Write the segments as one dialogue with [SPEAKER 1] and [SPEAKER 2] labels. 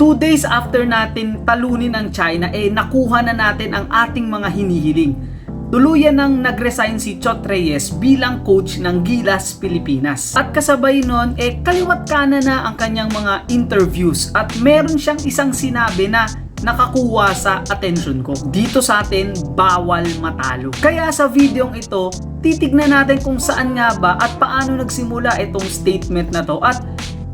[SPEAKER 1] 2 days after natin talunin ang China, nakuha na natin ang ating mga hinihiling. Tuluyan nang nag-resign si Chot Reyes bilang coach ng Gilas Pilipinas. At kasabay nun, kaliwat kanan na ang kanyang mga interviews at meron siyang isang sinabi na nakakuha sa attention ko. Dito sa atin, bawal matalo. Kaya sa videong ito, titignan natin kung saan nga ba at paano nagsimula itong statement na to at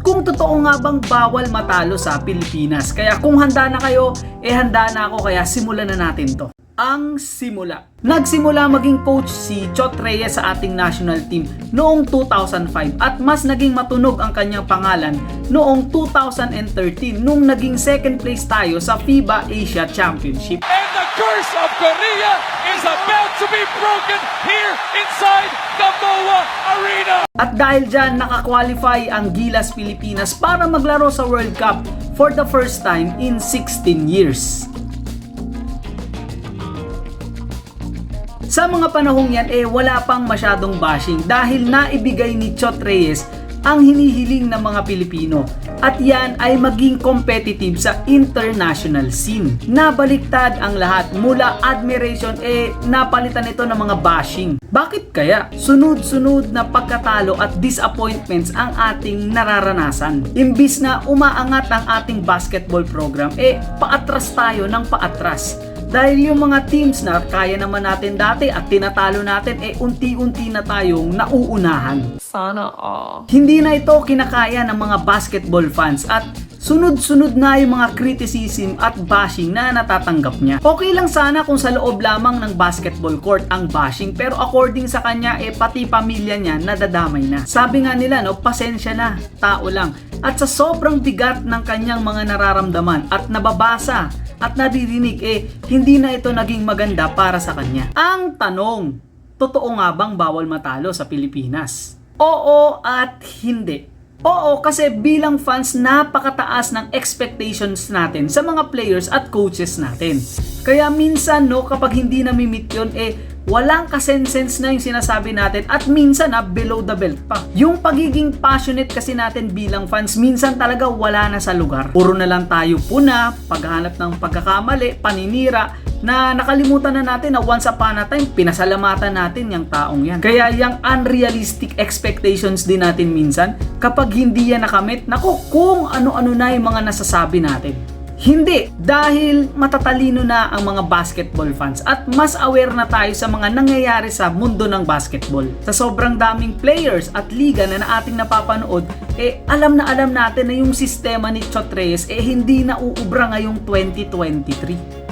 [SPEAKER 1] kung totoo nga bang bawal matalo sa Pilipinas. Kaya kung handa na kayo, handa na ako, kaya simulan na natin to. Ang simula. Nagsimula maging coach si Chot Reyes sa ating national team noong 2005 at mas naging matunog ang kanyang pangalan noong 2013 nung naging second place tayo sa FIBA Asia Championship.
[SPEAKER 2] And the curse of Korea is about to be broken here inside the MOA Arena.
[SPEAKER 1] At dahil dyan, nakakwalify ang Gilas Pilipinas para maglaro sa World Cup for the first time in 16 years. Sa mga panahong yan, wala pang masyadong bashing dahil naibigay ni Chot Reyes ang hinihiling ng mga Pilipino at yan ay maging competitive sa international scene. Nabaliktad ang lahat mula admiration, napalitan ito ng mga bashing. Bakit kaya? Sunod-sunod na pagkatalo at disappointments ang ating nararanasan. Imbis na umaangat ang ating basketball program, paatras tayo ng paatras. Dahil yung mga teams na kaya naman natin dati at tinatalo natin, unti-unti na tayong nauunahan.
[SPEAKER 3] Sana all.
[SPEAKER 1] Hindi na ito kinakaya ng mga basketball fans at sunod-sunod na yung mga criticism at bashing na natatanggap niya. Okay lang sana kung sa loob lamang ng basketball court ang bashing, pero according sa kanya, pati pamilya niya nadadamay na. Sabi nga nila, pasensya na, tao lang. At sa sobrang bigat ng kanyang mga nararamdaman at nababasa at naririnig, hindi na ito naging maganda para sa kanya. Ang tanong, totoo nga bang bawal matalo sa Pilipinas? Oo at hindi. Oo, kasi bilang fans, napakataas ng expectations natin sa mga players at coaches natin. Kaya minsan, kapag hindi na-meet yun, walang kasensense na yung sinasabi natin at minsan below the belt pa. Yung pagiging passionate kasi natin bilang fans, minsan talaga wala na sa lugar. Puro na lang tayo puna, paghahanap ng pagkakamali, paninira, na nakalimutan na natin na once upon a time, pinasalamatan natin yung taong yan. Kaya yung unrealistic expectations din natin minsan, kapag hindi yan nakamit, naku, kung ano-ano na yung mga nasasabi natin. Hindi, dahil matatalino na ang mga basketball fans at mas aware na tayo sa mga nangyayari sa mundo ng basketball. Sa sobrang daming players at liga na ating napapanood, alam natin na yung sistema ni Chot Reyes hindi na uubra ngayong 2023.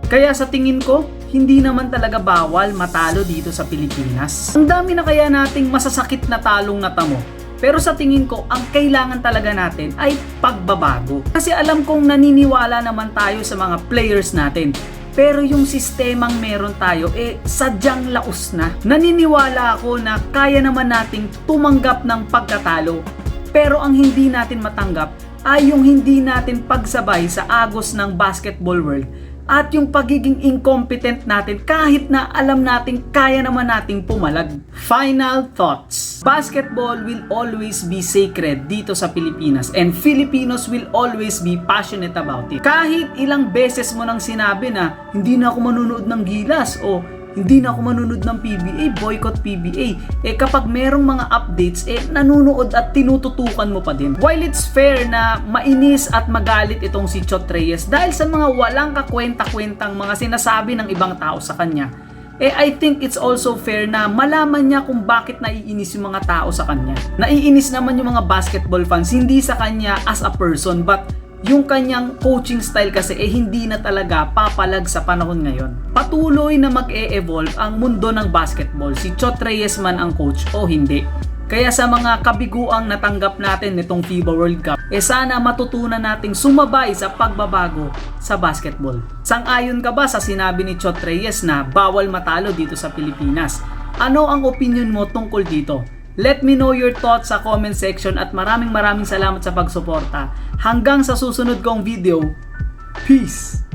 [SPEAKER 1] Kaya sa tingin ko, hindi naman talaga bawal matalo dito sa Pilipinas. Ang dami na kaya nating masasakit na talong natamo. Pero sa tingin ko, ang kailangan talaga natin ay pagbabago. Kasi alam kong naniniwala naman tayo sa mga players natin. Pero yung sistemang meron tayo, sadyang laos na. Naniniwala ako na kaya naman nating tumanggap ng pagkatalo. Pero ang hindi natin matanggap ay yung hindi natin pagsabay sa agos ng basketball world at yung pagiging incompetent natin kahit na alam natin kaya naman nating pumalag. Final thoughts. Basketball will always be sacred dito sa Pilipinas and Filipinos will always be passionate about it. Kahit ilang beses mo nang sinabi na hindi na ako manunood ng Gilas o hindi na ako manunod ng PBA, boycott PBA. Kapag merong mga updates, nanunood at tinututukan mo pa din. While it's fair na mainis at magalit itong si Chot Reyes dahil sa mga walang kakwenta-kwentang mga sinasabi ng ibang tao sa kanya, I think it's also fair na malaman niya kung bakit naiinis yung mga tao sa kanya. Naiinis naman yung mga basketball fans, hindi sa kanya as a person, but yung kanyang coaching style kasi hindi na talaga papalag sa panahon ngayon. Patuloy na mag-e-evolve ang mundo ng basketball, si Chot Reyes man ang coach o hindi. Kaya sa mga kabiguang natanggap natin nitong FIBA World Cup, sana matutunan nating sumabay sa pagbabago sa basketball. Sang-ayon ka ba sa sinabi ni Chot Reyes na bawal matalo dito sa Pilipinas? Ano ang opinion mo tungkol dito? Let me know your thoughts sa comment section at maraming salamat sa pagsuporta. Hanggang sa susunod kong video. Peace!